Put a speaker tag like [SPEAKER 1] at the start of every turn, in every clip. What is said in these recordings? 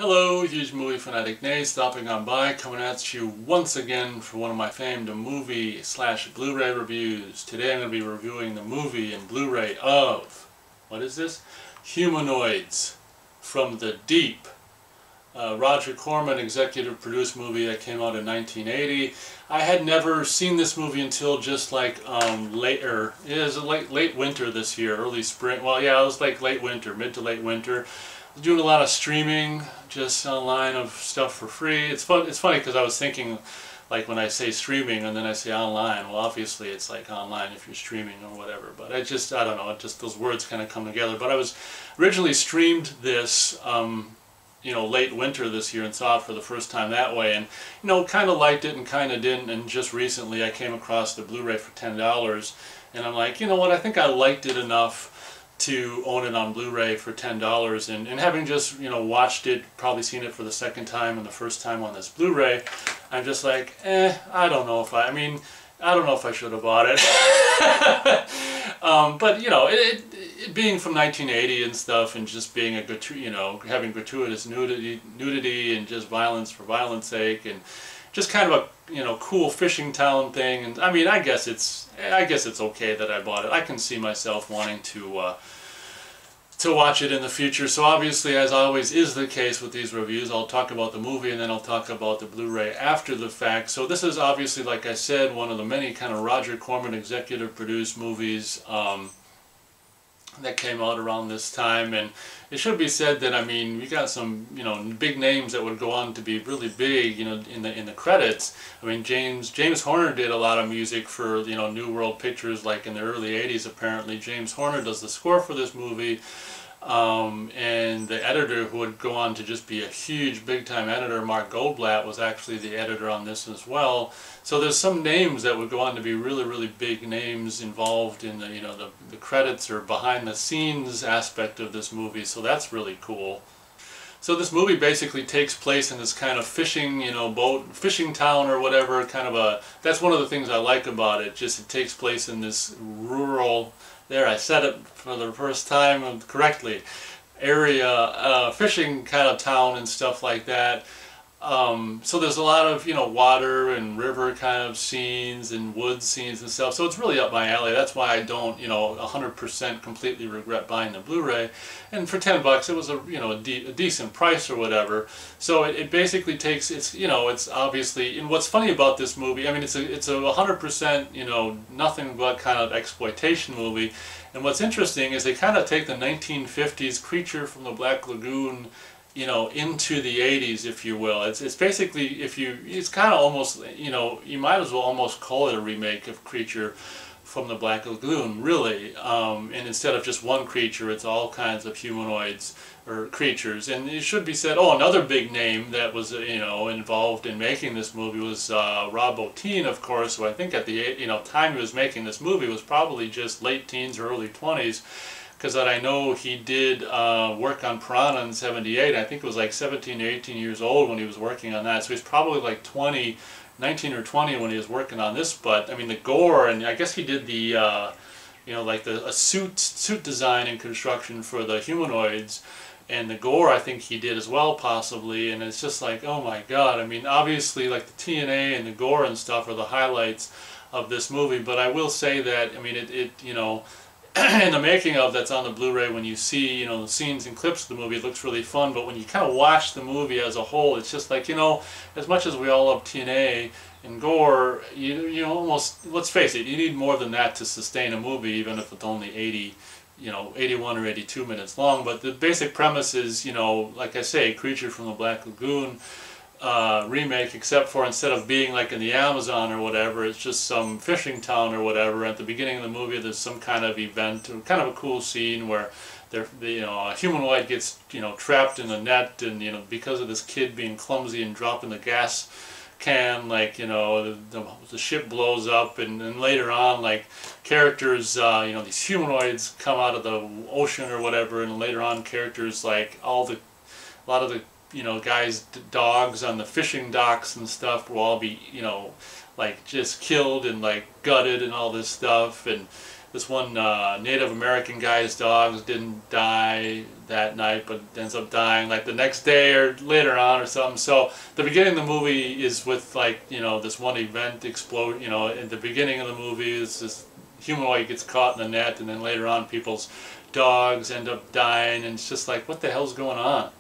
[SPEAKER 1] Hello, huge movie fanatic Nate, stopping on by, coming at you once again for one of my famed movie slash Blu-ray reviews. Today I'm going to be reviewing the movie and Blu-ray of, what is this? Humanoids from the Deep. Roger Corman executive produced movie that came out in 1980. I had never seen this movie until just like later. It was late winter this year, early spring. Well, yeah, it was like late winter, mid to late winter. I was doing a lot of streaming just online of stuff for free. It's funny because I was thinking, like when I say streaming and then I say online, well obviously it's like online if you're streaming or whatever, but I don't know, just those words kind of come together. But I was originally streamed this late winter this year and saw it for the first time that way, and kind of liked it and kind of didn't, and just recently I came across the Blu-ray for $10 and I'm like, you know what, I think I liked it enough to own it on Blu-ray for $10, and having just watched it, probably seen it for the second time and the first time on this Blu-ray, I'm just like, I don't know if I don't know if I should have bought it. But it being from 1980 and stuff, and just being a having gratuitous nudity and just violence for violence sake, and just kind of a cool fishing town thing, and I mean I guess it's okay that I bought it. I can see myself wanting to watch it in the future. So obviously, as always is the case with these reviews, I'll talk about the movie and then I'll talk about the Blu-ray after the fact. So this is obviously, like I said, one of the many kind of Roger Corman executive produced movies that came out around this time. And it should be said that, I mean, we got some big names that would go on to be really big in the credits. I mean, James Horner did a lot of music for New World Pictures, like in the early 80s. Apparently James Horner does the score for this movie, and the editor, who would go on to just be a huge big time editor, Mark Goldblatt, was actually the editor on this as well. So there's some names that would go on to be really big names involved in the credits or behind the scenes aspect of this movie, so that's really cool. So this movie basically takes place in this kind of fishing, fishing town or whatever, that's one of the things I like about it. Just it takes place in this rural, there I said it for the first time correctly, area, fishing kind of town and stuff like that. So there's a lot of water and river kind of scenes and wood scenes and stuff, so it's really up my alley. That's why I don't 100% completely regret buying the Blu-ray, and for $10 it was a decent price or whatever. So it basically takes, it's obviously, and what's funny about this movie, I mean it's a 100% nothing but kind of exploitation movie, and what's interesting is they kind of take the 1950s Creature from the Black Lagoon into the 80s, if you will. It's basically, it's kind of almost, you might as well almost call it a remake of Creature from the Black Lagoon, really. And instead of just one creature, it's all kinds of humanoids or creatures. And it should be said, another big name that was involved in making this movie was Rob Bottin, of course, who I think at the time he was making this movie was probably just late teens or early 20s. Because I know he did work on Piranha in '78. I think it was like 17 or 18 years old when he was working on that. So he's probably like 19 or 20 when he was working on this. But I mean the gore, and I guess he did the like a suit design and construction for the Humanoids, and the gore I think he did as well possibly. And it's just like, oh my God. I mean obviously like the TNA and the gore and stuff are the highlights of this movie. But I will say that, I mean in the making of that's on the Blu-ray, when you see the scenes and clips of the movie, it looks really fun. But when you kind of watch the movie as a whole, it's just like, as much as we all love TNA and gore, you almost, let's face it, you need more than that to sustain a movie, even if it's only 81 or 82 minutes long. But the basic premise is, like I say, Creature from the Black Lagoon remake, except for instead of being like in the Amazon or whatever, it's just some fishing town or whatever. At the beginning of the movie there's some kind of event, kind of a cool scene where a humanoid gets trapped in a net, and because of this kid being clumsy and dropping the gas can, like the ship blows up, and then later on, like, characters, these humanoids come out of the ocean or whatever, and later on characters, like a lot of the guys' dogs on the fishing docks and stuff will all be like just killed and like gutted and all this stuff. And this one Native American guy's dogs didn't die that night, but ends up dying like the next day or later on or something. So the beginning of the movie is with, like, you know, this one event explode. You know, in the beginning of the movie is this humanoid gets caught in the net, and then later on people's dogs end up dying, and it's just like, what the hell's going on?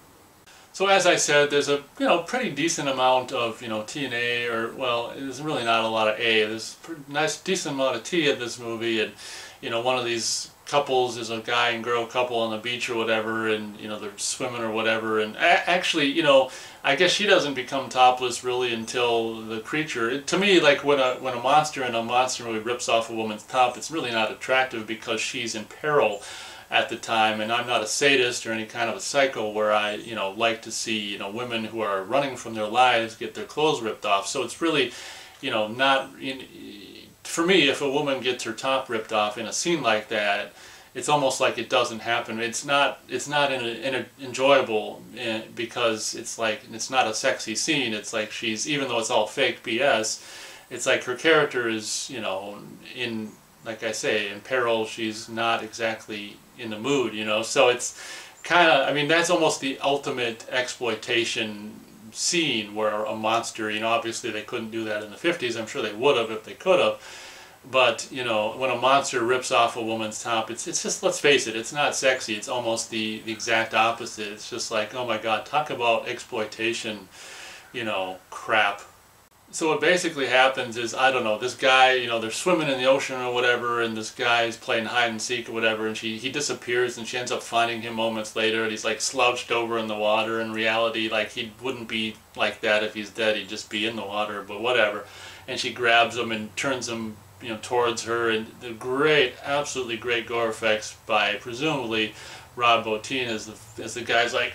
[SPEAKER 1] So as I said, there's a, you know, pretty decent amount of, you know, T and A, or, well, there's really not a lot of A. There's a nice, decent amount of T in this movie, and, you know, one of these couples is a guy and girl couple on the beach or whatever, and, you know, they're swimming or whatever, and actually, you know, I guess she doesn't become topless really until the creature. To me, like, when a monster in a monster movie rips off a woman's top, it's really not attractive because she's in peril at the time, and I'm not a sadist or any kind of a psycho where I, you know, like to see, you know, women who are running from their lives get their clothes ripped off. So it's really, you know, not, for me, if a woman gets her top ripped off in a scene like that, it's almost like it doesn't happen. It's not enjoyable, because it's like, it's not a sexy scene. It's like she's, even though it's all fake BS, it's like her character is, you know, in, like I say, in peril. She's not exactly in the mood, you know. So it's kind of, I mean, that's almost the ultimate exploitation scene where a monster, you know, obviously they couldn't do that in the 50s. I'm sure they would have if they could have. But, you know, when a monster rips off a woman's top, it's just, let's face it, it's not sexy. It's almost the exact opposite. It's just like, oh my God, talk about exploitation, you know, crap. So what basically happens is, I don't know, this guy, you know, they're swimming in the ocean or whatever, and this guy's playing hide and seek or whatever, and he disappears, and she ends up finding him moments later, and he's like slouched over in the water. In reality, like, he wouldn't be like that if he's dead. He'd just be in the water, but whatever. And she grabs him and turns him, you know, towards her, and the great, absolutely great gore effects by presumably Rob Bottin as the guy's like,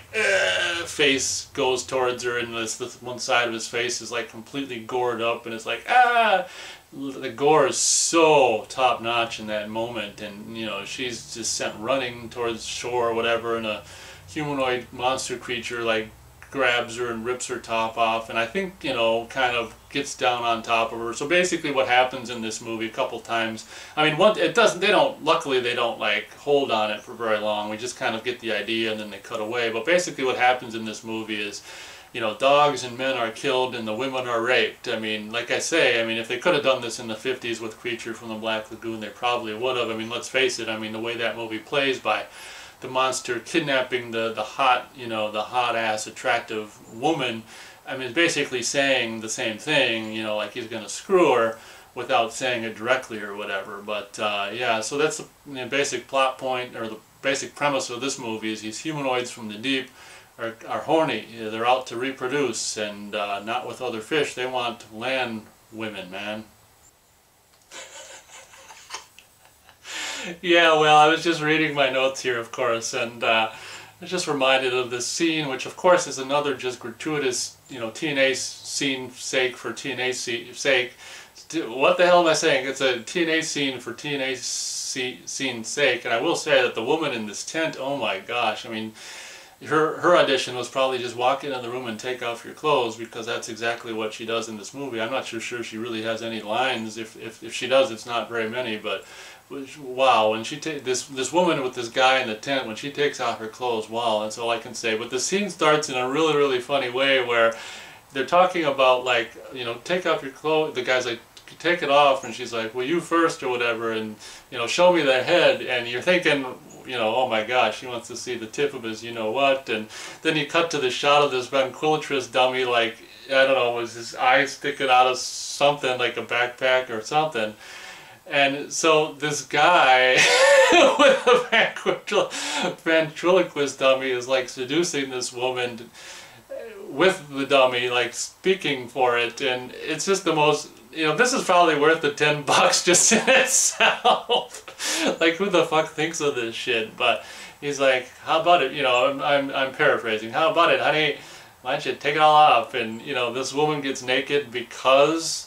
[SPEAKER 1] face goes towards her, and this one side of his face is like completely gored up, and it's like, ah! The gore is so top notch in that moment, and, you know, she's just sent running towards shore or whatever, and a humanoid monster creature like grabs her and rips her top off, and I think, you know, kind of gets down on top of her. So basically what happens in this movie a couple times, I mean, luckily they don't like hold on it for very long. We just kind of get the idea and then they cut away. But basically what happens in this movie is, you know, dogs and men are killed and the women are raped. I mean, like I say, I mean, if they could have done this in the 50s with Creature from the Black Lagoon, they probably would have. I mean, let's face it, I mean, the way that movie plays by the monster kidnapping the hot, you know, the hot-ass attractive woman, I mean, basically saying the same thing, you know, like he's going to screw her without saying it directly or whatever. But yeah, so that's the basic plot point, or the basic premise of this movie is these humanoids from the deep are horny. They're out to reproduce, and not with other fish. They want land women, man. Yeah, well, I was just reading my notes here, of course, and I was just reminded of this scene, which of course is another just gratuitous, you know, TNA scene sake for TNA sake. What the hell am I saying? It's a TNA scene for TNA scene sake, and I will say that the woman in this tent, oh my gosh, I mean, her audition was probably just walk in the room and take off your clothes, because that's exactly what she does in this movie. I'm not sure she really has any lines. If she does, it's not very many, but wow, when she this woman with this guy in the tent, when she takes off her clothes, wow, that's all I can say. But the scene starts in a really, really funny way where they're talking about, like, you know, take off your clothes. The guy's like, take it off, and she's like, well, you first or whatever, and, you know, show me the head. And you're thinking, you know, oh my gosh, he wants to see the tip of his you know what. And then you cut to the shot of this ventriloquist dummy, like, I don't know, was his eyes sticking out of something like a backpack or something. And so this guy with a ventriloquist dummy is like seducing this woman with the dummy, like speaking for it, and it's just the most, you know, this is probably worth the $10 just in itself. Like, who the fuck thinks of this shit? But he's like, how about it, you know, I'm paraphrasing, how about it, honey, why don't you take it all off? And, you know, this woman gets naked because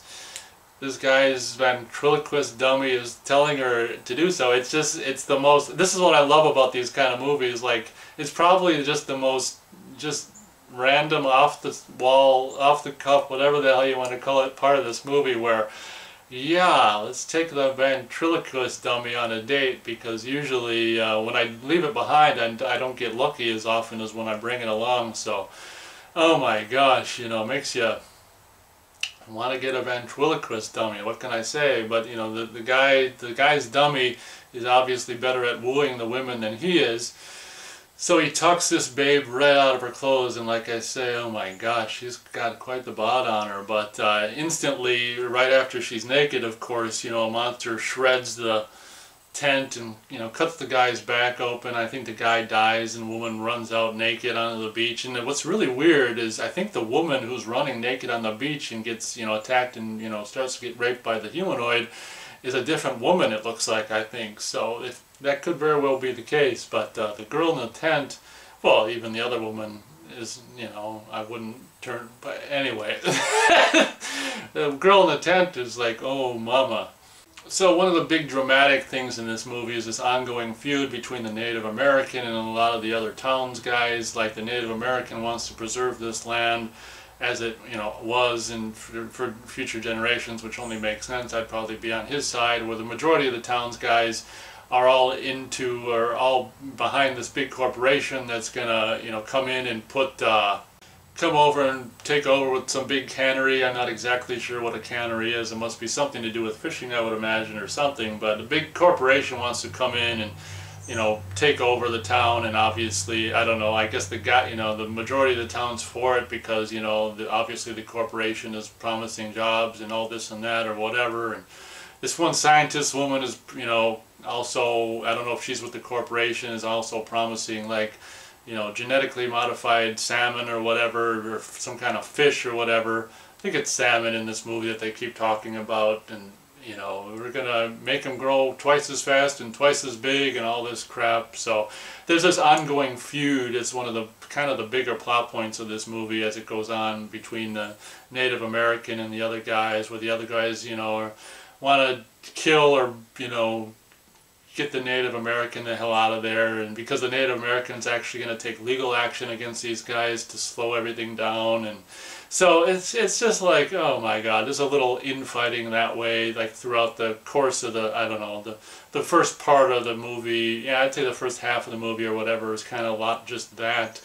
[SPEAKER 1] this guy's ventriloquist dummy is telling her to do so. It's just, it's the most, this is what I love about these kind of movies, like, it's probably just the most, just random, off the wall, off the cuff, whatever the hell you want to call it, part of this movie where Yeah, let's take the ventriloquist dummy on a date, because usually when I leave it behind, I don't get lucky as often as when I bring it along. So, oh my gosh, you know, makes you want to get a ventriloquist dummy. What can I say? But you know, the guy's dummy is obviously better at wooing the women than he is. So he tucks this babe right out of her clothes, and like I say, oh my gosh, she's got quite the bod on her. But instantly, right after she's naked, of course, you know, a monster shreds the tent and, you know, cuts the guy's back open. I think the guy dies, and the woman runs out naked onto the beach. And what's really weird is I think the woman who's running naked on the beach and gets, you know, attacked and, you know, starts to get raped by the humanoid is a different woman, it looks like, I think. So that could very well be the case. But the girl in the tent, well, even the other woman is, you know, I wouldn't turn, but anyway. The girl in the tent is like, oh mama. So one of the big dramatic things in this movie is this ongoing feud between the Native American and a lot of the other towns guys. Like, the Native American wants to preserve this land as it, you know, was, and for future generations, which only makes sense. I'd probably be on his side, where the majority of the towns guys are all into, or all behind this big corporation that's gonna, you know, come in and come over and take over with some big cannery. I'm not exactly sure what a cannery is. It must be something to do with fishing, I would imagine, or something. But a big corporation wants to come in and, you know, take over the town. And obviously, I don't know, I guess the guy, you know, the majority of the town's for it because, you know, obviously the corporation is promising jobs and all this and that or whatever. And this one scientist woman is, you know, also, I don't know if she's with the corporation, is also promising, like, you know, genetically modified salmon or whatever, or some kind of fish or whatever. I think it's salmon in this movie that they keep talking about, and, you know, we're gonna make them grow twice as fast and twice as big and all this crap. So there's this ongoing feud. It's one of the kind of the bigger plot points of this movie as it goes on between the Native American and the other guys, where the other guys, you know, want to kill or, you know, get the Native American the hell out of there, and because the Native American's actually going to take legal action against these guys to slow everything down. And so it's just like, oh my god, there's a little infighting that way, like throughout the course of the, I don't know, the first part of the movie. Yeah, I'd say the first half of the movie or whatever is kind of a lot just that,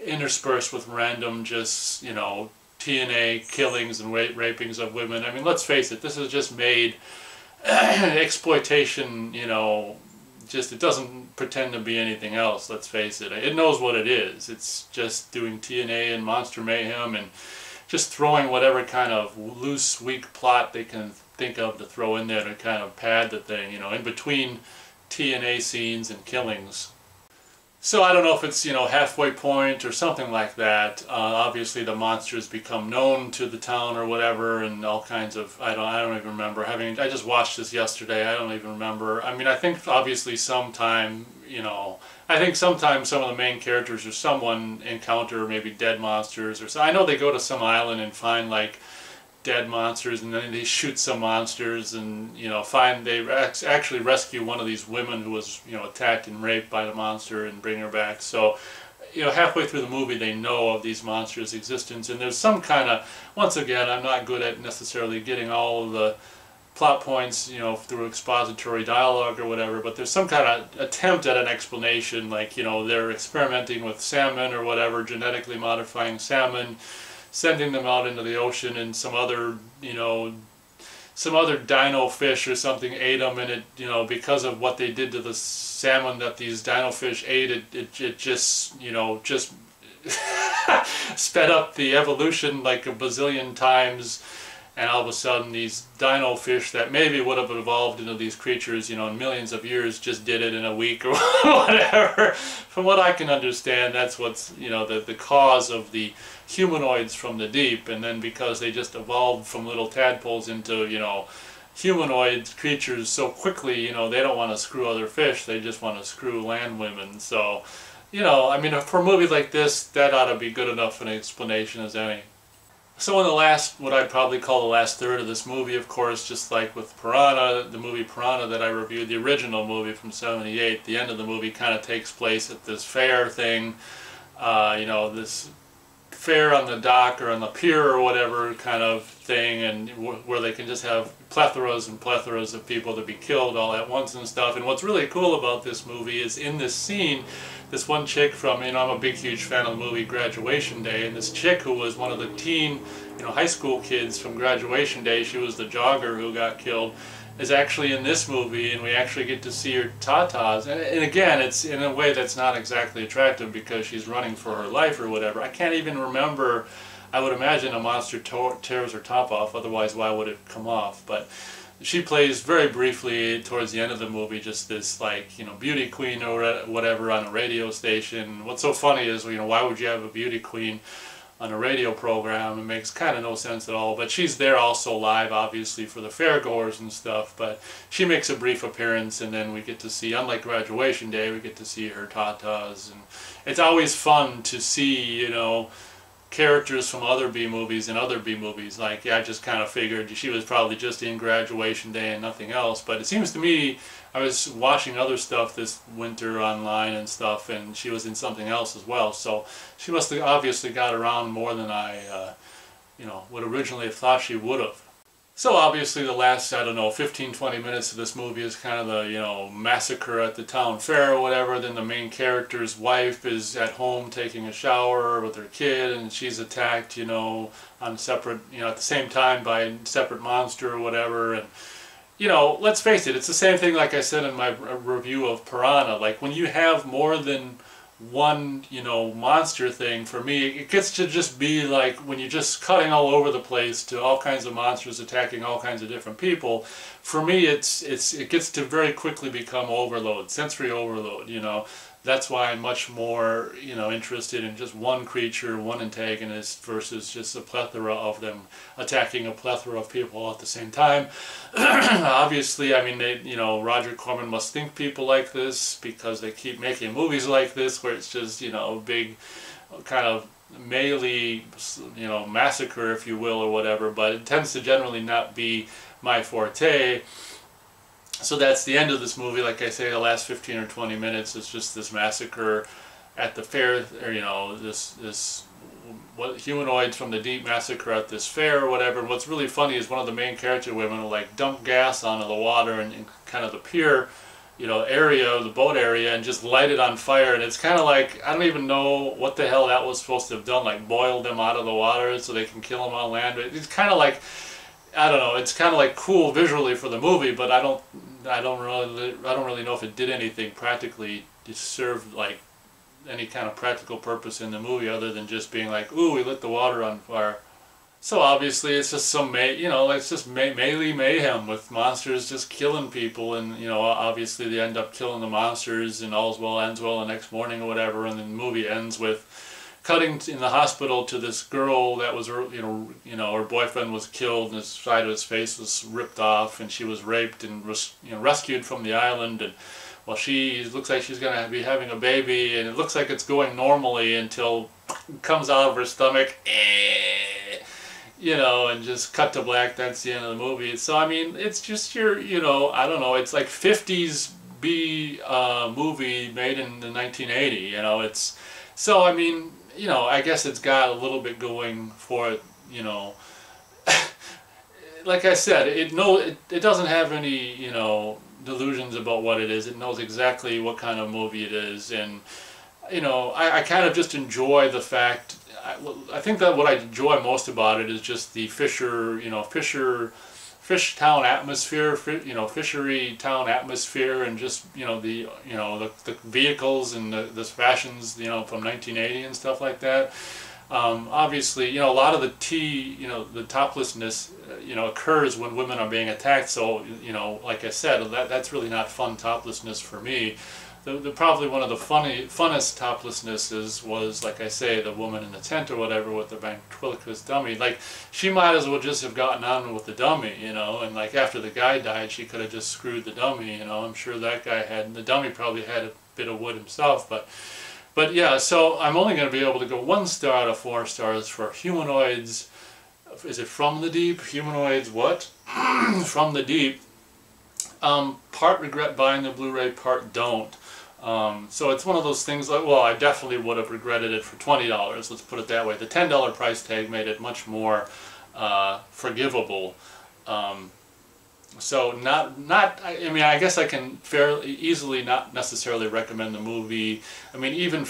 [SPEAKER 1] interspersed with random, just, you know, TNA killings and rapings of women. I mean, let's face it, this is just made exploitation, you know, just, it doesn't pretend to be anything else, let's face it. It knows what it is. It's just doing TNA and monster mayhem and just throwing whatever kind of loose, weak plot they can think of to throw in there to kind of pad the thing, you know, in between TNA scenes and killings. So I don't know if it's, you know, halfway point or something like that. Obviously the monsters become known to the town or whatever, and all kinds of, I don't even remember. I just watched this yesterday. I don't even remember. I mean, I think obviously sometime, you know, I think sometimes some of the main characters or someone encounter maybe dead monsters or so. I know they go to some island and find like dead monsters, and then they shoot some monsters, and, you know, they actually rescue one of these women who was, you know, attacked and raped by the monster and bring her back. So, you know, halfway through the movie they know of these monsters' existence, and there's some kind of, once again, I'm not good at necessarily getting all of the plot points, you know, through expository dialogue or whatever, but there's some kind of attempt at an explanation, like, you know, they're experimenting with salmon or whatever, genetically modifying salmon, sending them out into the ocean, and some other, you know, some other dino fish or something ate them, and it, you know, because of what they did to the salmon that these dino fish ate, it just, you know, just sped up the evolution like a bazillion times, and all of a sudden these dino fish that maybe would have evolved into these creatures, you know, in millions of years, just did it in a week or whatever. From what I can understand, that's what's, you know, the cause of the humanoids from the deep. And then because they just evolved from little tadpoles into, you know, humanoid creatures so quickly, you know, they don't want to screw other fish, they just want to screw land women. So, you know, I mean, for a movie like this, that ought to be good enough an explanation as any. So in the last, what I'd probably call the last third of this movie, of course, just like with Piranha, the movie Piranha that I reviewed, the original movie from '78, the end of the movie kind of takes place at this fair thing, you know, this fair on the dock or on the pier or whatever kind of thing, and where they can just have plethoras and plethoras of people to be killed all at once and stuff. And what's really cool about this movie is in this scene, this one chick from, I'm a big huge fan of the movie Graduation Day, and this chick who was one of the teen, high school kids from Graduation Day, she was the jogger who got killed, is actually in this movie, and we actually get to see her tatas. And again, it's in a way that's not exactly attractive because she's running for her life or whatever. I can't even remember. I would imagine a monster tears her top off, otherwise why would it come off? But she plays very briefly towards the end of the movie just this, like, beauty queen or whatever on a radio station. What's so funny is, why would you have a beauty queen on a radio program? It makes kind of no sense at all. But she's there also live, obviously, for the fairgoers and stuff. But she makes a brief appearance, and then we get to see, unlike Graduation Day, we get to see her tatas. And it's always fun to see, characters from other B-movies and other B-movies. Like, I just kind of figured she was probably just in Graduation Day and nothing else. But it seems to me, I was watching other stuff this winter online and stuff, and she was in something else as well. So she must have obviously got around more than I, would originally have thought she would have. So obviously the last, 15-20 minutes of this movie is kind of the, massacre at the town fair or whatever. Then the main character's wife is at home taking a shower with her kid, and she's attacked, on separate, at the same time by a separate monster or whatever. And let's face it, it's the same thing like I said in my review of Piranha. Like, when you have more than one, monster thing, for me, it gets to just be like when you're just cutting all over the place to all kinds of monsters attacking all kinds of different people. For me, it gets to very quickly become overload, sensory overload, That's why I'm much more, interested in just one creature, one antagonist, versus just a plethora of them attacking a plethora of people at the same time. Obviously, Roger Corman must think people like this because they keep making movies like this where it's just, big kind of melee, massacre, if you will, or whatever. But it tends to generally not be my forte. So that's the end of this movie. Like I say, the last 15 or 20 minutes is just this massacre at the fair, or this humanoids from the deep massacre at this fair or whatever. And what's really funny is one of the main character women will like dump gas onto the water and kind of the pier, area, the boat area, and just light it on fire. And it's kind of like, I don't even know what the hell that was supposed to have done, like boiled them out of the water so they can kill them on land. It's kind of like, I don't know, it's kind of like cool visually for the movie, but I don't really know if it did anything practically to serve like any kind of practical purpose in the movie other than just being like, ooh, we lit the water on fire. So obviously it's just some it's just melee mayhem with monsters just killing people, and obviously they end up killing the monsters, and all's well ends well the next morning or whatever, and then the movie ends with cutting in the hospital to this girl that was, her boyfriend was killed and his side of his face was ripped off, and she was raped and rescued from the island. And well, she looks like she's going to be having a baby, and it looks like it's going normally until it comes out of her stomach, and just cut to black. That's the end of the movie. So it's just your, I don't know, it's like 50s B movie made in the 1980. It's so I guess it's got a little bit going for it, Like I said, it doesn't have any, delusions about what it is. It knows exactly what kind of movie it is, and, I kind of just enjoy the fact, I think that what I enjoy most about it is just the fish town atmosphere, fishery town atmosphere, and just the vehicles and the fashions from 1980 and stuff like that. Obviously, a lot of the the toplessness occurs when women are being attacked. So like I said, that's really not fun toplessness for me. Probably one of the funnest toplessnesses was, like I say, the woman in the tent or whatever with the ventriloquist dummy. Like, she might as well just have gotten on with the dummy, and like after the guy died, she could have just screwed the dummy, I'm sure that guy the dummy probably had a bit of wood himself, but yeah, so I'm only going to be able to go 1 star out of 4 stars for Humanoids. Is it From the Deep? Humanoids what? From the Deep. Part regret buying the Blu-ray, part don't. So it's one of those things like, well, I definitely would have regretted it for $20, let's put it that way. The $10 price tag made it much more forgivable. So I mean, I guess I can fairly easily not necessarily recommend the movie. I mean, even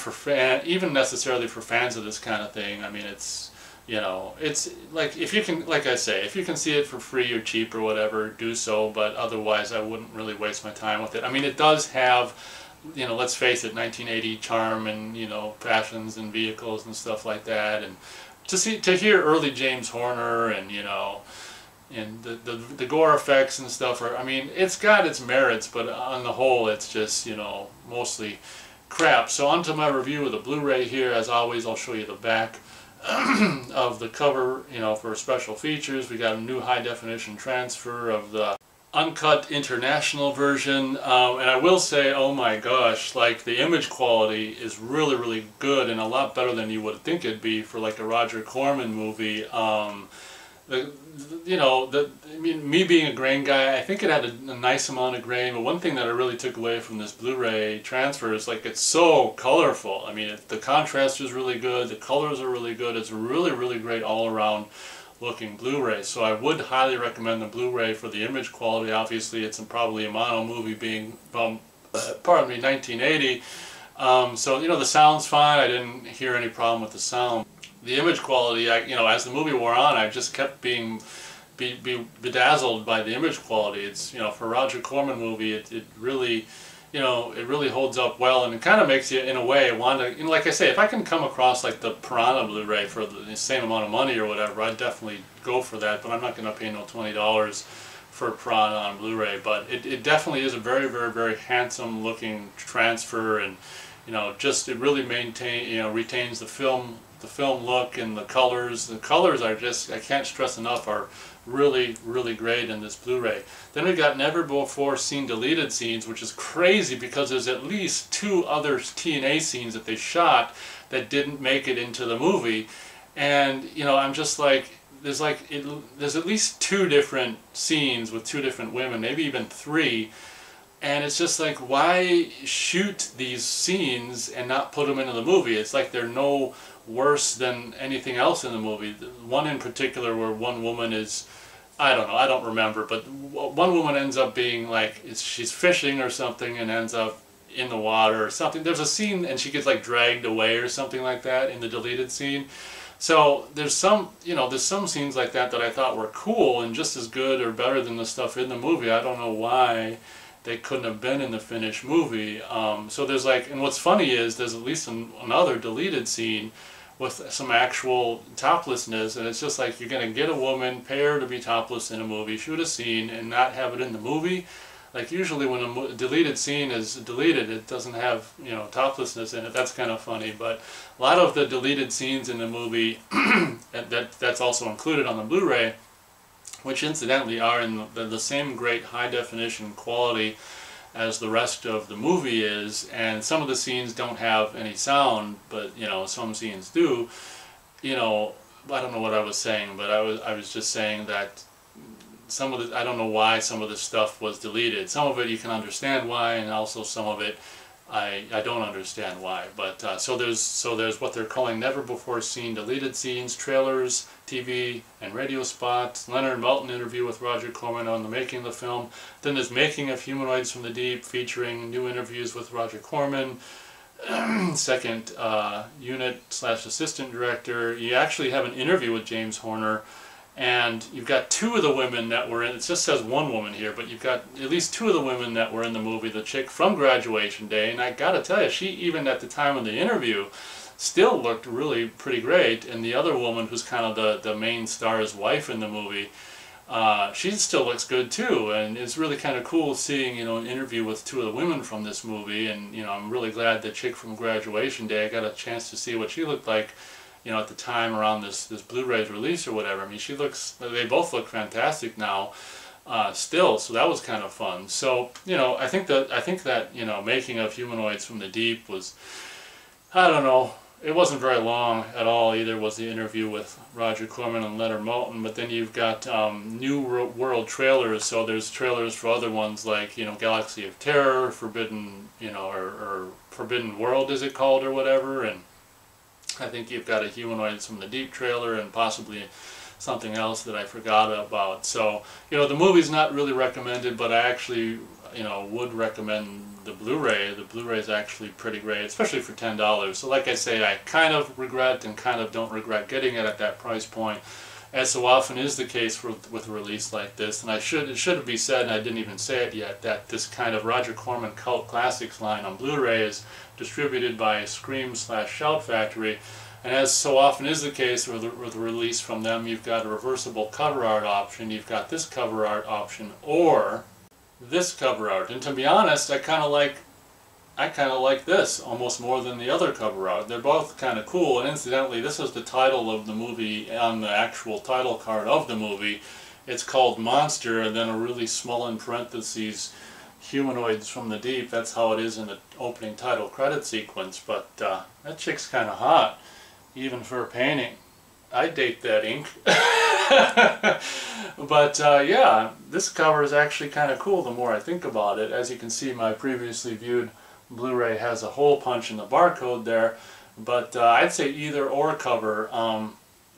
[SPEAKER 1] necessarily for fans of this kind of thing. I mean, it's, you know, it's like, if you can, like I say, if you can see it for free or cheap or whatever, do so. But otherwise, I wouldn't really waste my time with it. I mean, it does have, you know, let's face it, 1980 charm and, you know, fashions and vehicles and stuff like that. And to hear early James Horner and, you know, and the gore effects and stuff are, I mean, it's got its merits, but on the whole it's just, you know, mostly crap. So on to my review of the Blu-ray here. As always, I'll show you the back of the cover, you know, for special features. We got a new high definition transfer of the uncut international version, and I will say, oh my gosh, like the image quality is really, really good and a lot better than you would think it'd be for like a Roger Corman movie. You know, I mean, me being a grain guy, I think it had a nice amount of grain, but one thing that I really took away from this Blu-ray transfer is like it's so colorful. I mean, the contrast is really good, the colors are really good, it's a really, really great all-around looking Blu-ray. So I would highly recommend the Blu-ray for the image quality. Obviously, it's probably a mono movie being, pardon me, 1980. So, you know, the sound's fine. I didn't hear any problem with the sound. The image quality, you know, as the movie wore on, I just kept being bedazzled by the image quality. It's, you know, for a Roger Corman movie, it really, you know, it really holds up well, and it kind of makes you, in a way, want to, you know, like I say, if I can come across like the Piranha Blu-ray for the same amount of money or whatever, I'd definitely go for that, but I'm not going to pay no $20 for Piranha on Blu-ray. But it definitely is a very, very, very handsome looking transfer, and, you know, just, it really retains the film look and the colors. The colors are just, I can't stress enough, are really, really great in this Blu-ray. Then we got never before seen deleted scenes, which is crazy because there's at least 2 other TNA scenes that they shot that didn't make it into the movie. And, you know, I'm just like, there's at least 2 different scenes with 2 different women, maybe even 3. And it's just like, why shoot these scenes and not put them into the movie? It's like they're no worse than anything else in the movie. One in particular where one woman is, I don't know, I don't remember, but one woman ends up being like, she's fishing or something and ends up in the water or something. There's a scene and she gets like dragged away or something like that in the deleted scene. So there's some, you know, there's some scenes like that that I thought were cool and just as good or better than the stuff in the movie. I don't know why they couldn't have been in the finished movie. So there's like, and what's funny is there's at least another deleted scene with some actual toplessness, and it's just like, you're going to get a woman, pay her to be topless in a movie, shoot a scene, and not have it in the movie. Like usually when a deleted scene is deleted, it doesn't have, you know, toplessness in it. That's kind of funny. But a lot of the deleted scenes in the movie, that's also included on the Blu-ray, which incidentally are in the same great high definition quality as the rest of the movie is, and some of the scenes don't have any sound, but, you know, some scenes do. You know, I don't know what I was saying, but I was just saying that some of the, I don't know why some of the stuff was deleted. Some of it you can understand why, and also some of it I don't understand why. But so there's what they're calling never before seen deleted scenes, trailers, TV and radio spots, Leonard Maltin interview with Roger Corman on the making of the film. Then there's Making of Humanoids from the Deep, featuring new interviews with Roger Corman, second unit / assistant director. You actually have an interview with James Horner, and you've got 2 of the women that were in, it just says 1 woman here, but you've got at least 2 of the women that were in the movie. The chick from Graduation Day, and I gotta tell you, she, even at the time of the interview, still looked really pretty great. And the other woman, who's kind of the main star's wife in the movie, she still looks good too. And it's really kind of cool seeing, you know, an interview with 2 of the women from this movie. And, you know, I'm really glad the chick from Graduation Day, I got a chance to see what she looked like, you know, at the time around this Blu-ray's release or whatever. I mean, they both look fantastic now, still. So that was kind of fun. So, you know, I think that, you know, Making of Humanoids from the Deep was, I don't know, it wasn't very long at all either, was the interview with Roger Corman and Leonard Maltin, but then you've got New World trailers, so there's trailers for other ones like, you know, Galaxy of Terror, Forbidden, you know, or Forbidden World is it called or whatever, and I think you've got a Humanoids from the Deep trailer and possibly something else that I forgot about. So, you know, the movie's not really recommended, but I actually, you know, would recommend the Blu-ray. The Blu-ray is actually pretty great, especially for $10. So like I say, I kind of regret and kind of don't regret getting it at that price point, as so often is the case with a release like this. And it should be said, and I didn't even say it yet, that this kind of Roger Corman Cult Classics line on Blu-ray is distributed by Scream/Shout Factory. And as so often is the case with a release from them, you've got a reversible cover art option, you've got this cover art option, or this cover art. And to be honest, I kind of like this almost more than the other cover art. They're both kind of cool, and incidentally, this is the title of the movie on the actual title card of the movie. It's called Monster, and then a really small in parentheses, Humanoids from the Deep. That's how it is in the opening title credit sequence, but that chick's kind of hot, even for a painting. I date that ink. But yeah, this cover is actually kind of cool the more I think about it. As you can see, my previously viewed Blu-ray has a hole punch in the barcode there, but I'd say either or cover.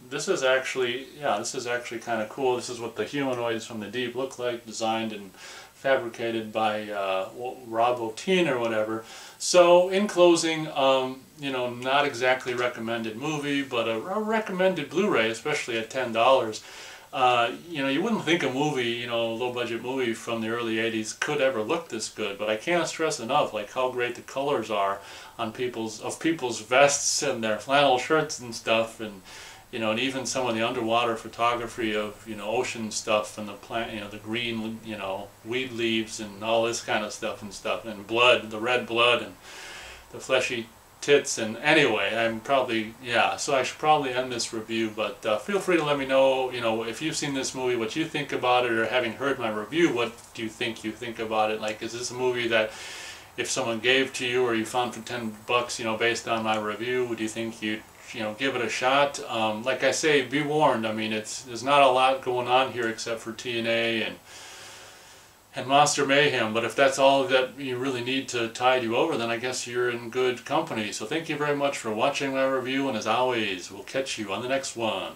[SPEAKER 1] This is actually, yeah, this is actually kind of cool. This is what the Humanoids from the Deep look like, designed and fabricated by Rob Bottin or whatever. So in closing, you know, not exactly recommended movie, but a recommended Blu-ray, especially at $10. You know, you wouldn't think a movie, you know, low-budget movie from the early 80s could ever look this good, but I can't stress enough like how great the colors are on people's vests and their flannel shirts and stuff, and you know, and even some of the underwater photography of, you know, ocean stuff and the plant, you know, the green, you know, weed leaves and all this kind of stuff, and blood, the red blood and the fleshy tits. And anyway, I'm probably, yeah, so I should probably end this review, but feel free to let me know, you know, if you've seen this movie, what you think about it, or having heard my review, what do you think about it? Like, is this a movie that if someone gave to you or you found for $10, you know, based on my review, do you think you'd, you know, give it a shot? Like I say, be warned. I mean, there's not a lot going on here except for TNA and Monster Mayhem, but if that's all that you really need to tide you over, then I guess you're in good company. So thank you very much for watching my review, and as always, we'll catch you on the next one.